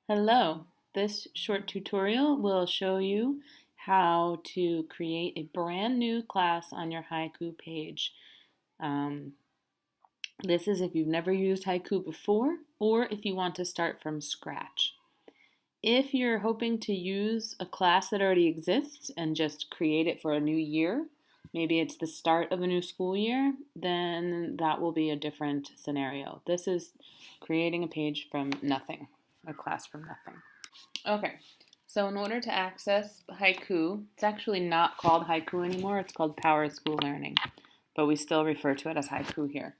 Hello, this short tutorial will show you how to create a brand new class on your haiku page. Um, this is if you've never used haiku before or if you want to start from scratch. If you're hoping to use a class that already exists and just create it for a new year, maybe it's the start of a new school year, then that will be a different scenario. This is creating a page from nothing, a class from nothing. Okay, so in order to access haiku, it's actually not called haiku anymore, it's called PowerSchool Learning, but we still refer to it as haiku here.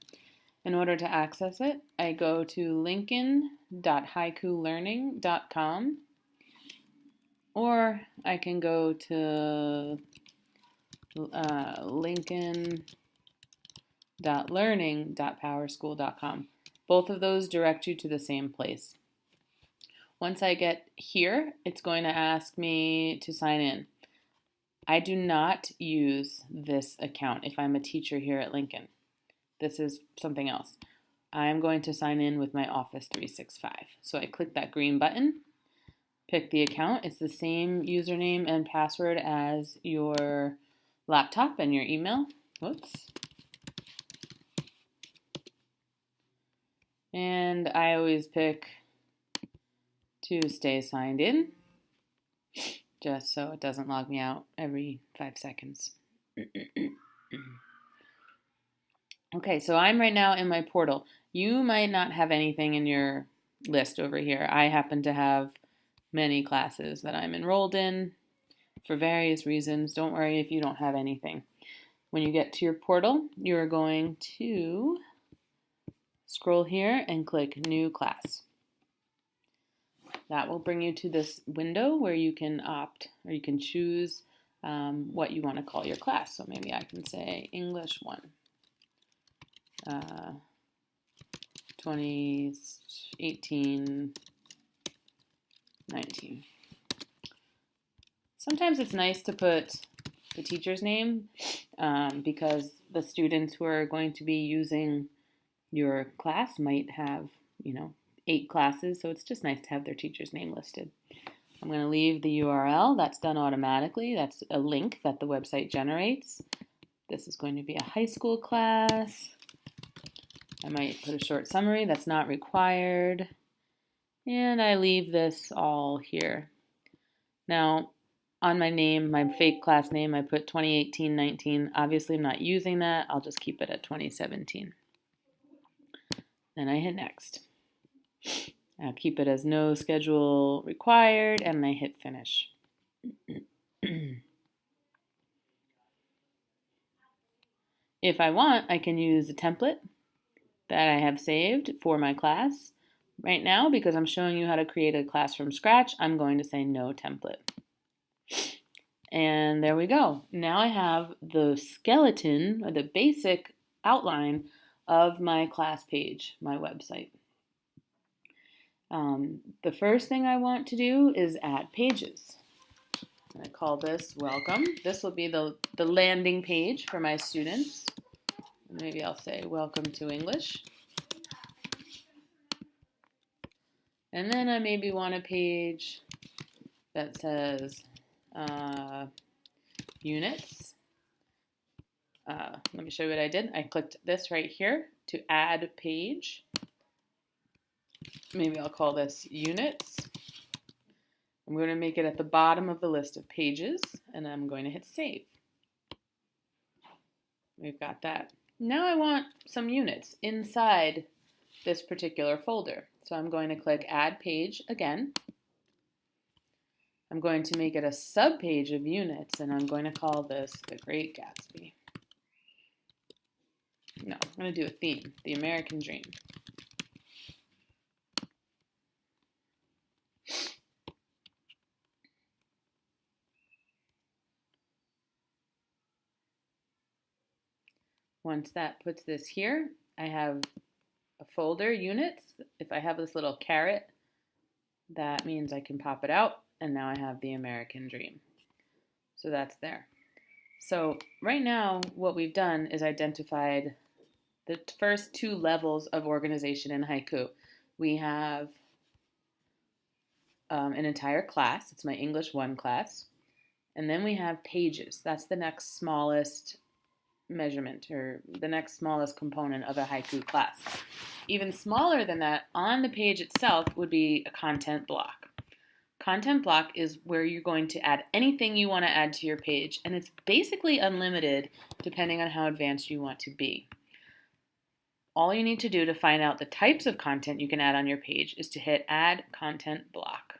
In order to access it, I go to lincoln.haikulearning.com, or I can go to lincoln.learning.powerschool.com. Both of those direct you to the same place. Once I get here, it's going to ask me to sign in. I do not use this account if I'm a teacher here at Lincoln. This is something else. I'm going to sign in with my Office 365. So I click that green button, pick the account. It's the same username and password as your laptop and your email. Whoops. And I always pick to stay signed in, just so it doesn't log me out every 5 seconds. Okay, so I'm right now in my portal. You might not have anything in your list over here. I happen to have many classes that I'm enrolled in for various reasons. Don't worry if you don't have anything. When you get to your portal, you're going to scroll here and click New Class. That will bring you to this window where you can opt or you can choose what you want to call your class. So maybe I can say English 1. 2018, 19. Sometimes it's nice to put the teacher's name because the students who are going to be using your class might have, 8 classes, so it's just nice to have their teacher's name listed. I'm going to leave the URL. That's done automatically. That's a link that the website generates. This is going to be a high school class. I might put a short summary. That's not required. And I leave this all here. Now, on my name, my fake class name, I put 2018-19. Obviously, I'm not using that. I'll just keep it at 2017. Then I hit next. I'll keep it as no schedule required, and I hit finish. If I want, I can use a template that I have saved for my class. Right now, because I'm showing you how to create a class from scratch, I'm going to say no template. And there we go. Now I have the skeleton, or the basic outline of my class page, my website. The first thing I want to do is add pages. I call this welcome. This will be the landing page for my students. Maybe I'll say welcome to English. And then I maybe want a page that says units. Let me show you what I did. I clicked this right here to add page. Maybe I'll call this units. I'm going to make it at the bottom of the list of pages, and I'm going to hit save. We've got that. Now I want some units inside this particular folder. So I'm going to click add page again. I'm going to make it a subpage of units, and I'm going to call this The Great Gatsby. No, I'm going to do a theme, The American Dream. Once that puts this here, I have a folder, units. If I have this little caret, that means I can pop it out, and now I have the American Dream. So that's there. So right now, what we've done is identified the first 2 levels of organization in haiku. We have an entire class. It's my English 1 class. And then we have pages. That's the next smallest measurement, or the next smallest component of a haiku class. Even smaller than that, on the page itself, would be a content block. Content block is where you're going to add anything you want to add to your page, and it's basically unlimited depending on how advanced you want to be. All you need to do to find out the types of content you can add on your page is to hit Add Content Block.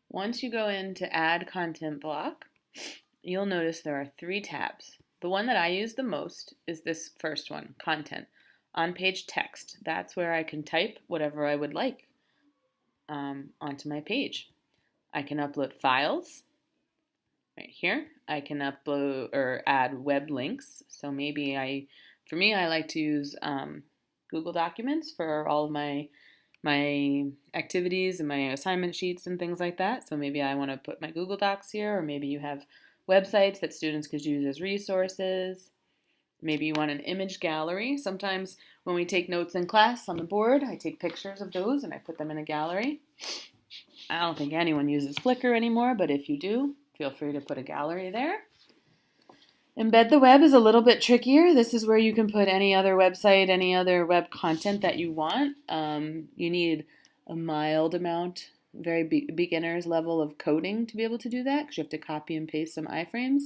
Once you go into Add Content Block, you'll notice there are 3 tabs. The one that I use the most is this first one, Content. On-page text. That's where I can type whatever I would like onto my page. I can upload files right here. I can upload or add web links. So maybe for me, I like to use Google Documents for all of my activities and my assignment sheets and things like that. So maybe I want to put my Google Docs here, or maybe you have websites that students could use as resources. Maybe you want an image gallery. Sometimes when we take notes in class on the board, I take pictures of those and I put them in a gallery. I don't think anyone uses Flickr anymore, but if you do, feel free to put a gallery there. Embed the web is a little bit trickier. This is where you can put any other website, any other web content that you want. You need a mild amount, very beginner's level of coding to be able to do that, because you have to copy and paste some iframes,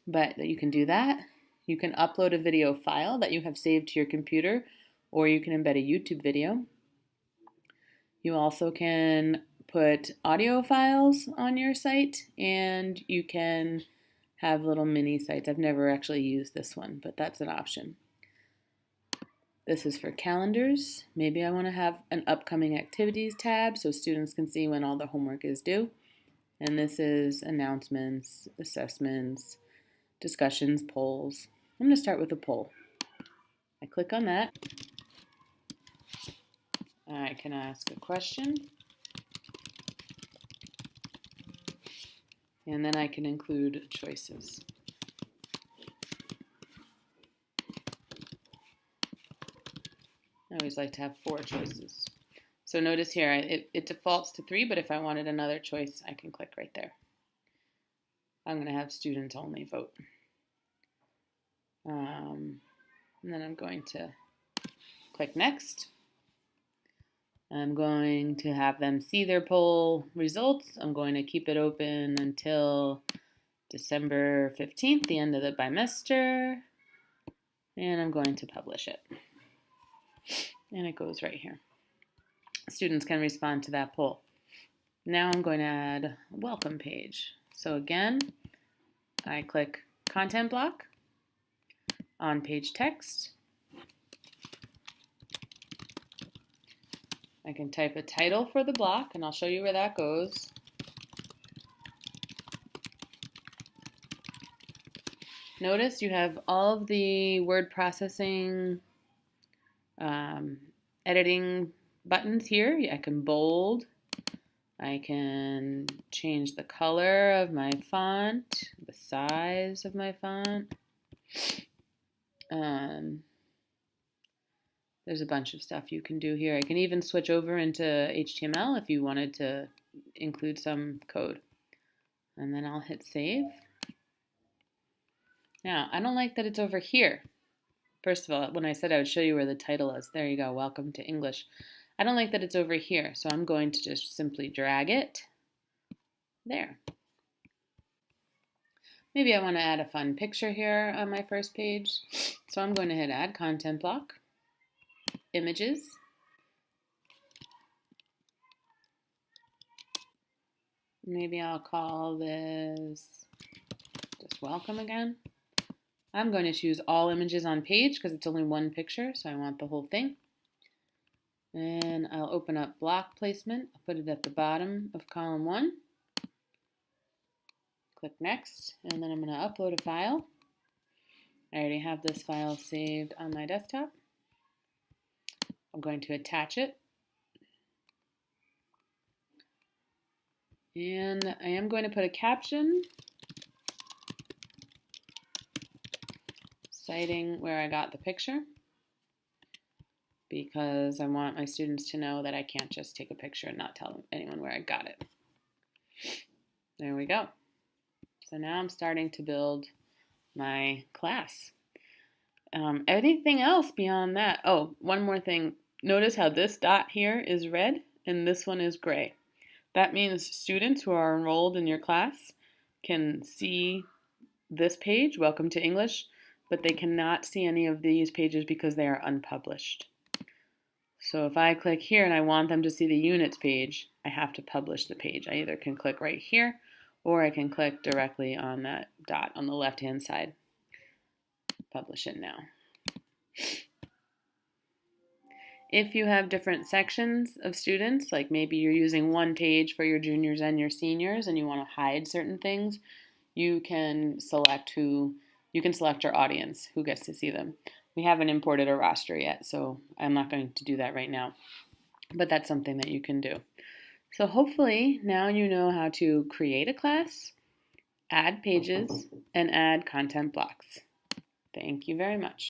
but you can do that. You can upload a video file that you have saved to your computer, or you can embed a YouTube video. You also can put audio files on your site, and you can have little mini sites. I've never actually used this one, but that's an option. This is for calendars. Maybe I want to have an upcoming activities tab so students can see when all the homework is due. And this is announcements, assessments, discussions, polls. I'm going to start with a poll. I click on that. I can ask a question. And then I can include choices. I always like to have 4 choices. So notice here, it defaults to 3, but if I wanted another choice, I can click right there. I'm going to have students only vote. And then I'm going to click next. I'm going to have them see their poll results. I'm going to keep it open until December 15th, the end of the bimester. And I'm going to publish it. And it goes right here. Students can respond to that poll. Now I'm going to add a welcome page. So again, I click Content Block, On Page Text. I can type a title for the block, and I'll show you where that goes. Notice you have all of the word processing, editing buttons here. I can bold. I can change the color of my font, the size of my font. There's a bunch of stuff you can do here. I can even switch over into HTML if you wanted to include some code. And then I'll hit save. Now, I don't like that it's over here. First of all, when I said I would show you where the title is, there you go, Welcome to English. I don't like that it's over here, so I'm going to just simply drag it there. Maybe I want to add a fun picture here on my first page. So I'm going to hit Add Content Block, Images, maybe I'll call this just Welcome again. I'm going to choose all images on page because it's only one picture, so I want the whole thing. And I'll open up block placement. I'll put it at the bottom of column 1. Click Next, and then I'm going to upload a file. I already have this file saved on my desktop. I'm going to attach it. And I am going to put a caption citing where I got the picture. because I want my students to know that I can't just take a picture and not tell anyone where I got it. There we go. So now I'm starting to build my class. Anything else beyond that? Oh, one more thing. Notice how this dot here is red and this one is gray. That means students who are enrolled in your class can see this page, Welcome to English, but they cannot see any of these pages because they are unpublished. So if I click here and I want them to see the units page, I have to publish the page. I either can click right here or I can click directly on that dot on the left-hand side. Publish it now. If you have different sections of students, like maybe you're using one page for your juniors and your seniors and you want to hide certain things, you can select your audience who gets to see them. We haven't imported a roster yet, so I'm not going to do that right now, but that's something that you can do. So hopefully now you know how to create a class, add pages, and add content blocks. Thank you very much.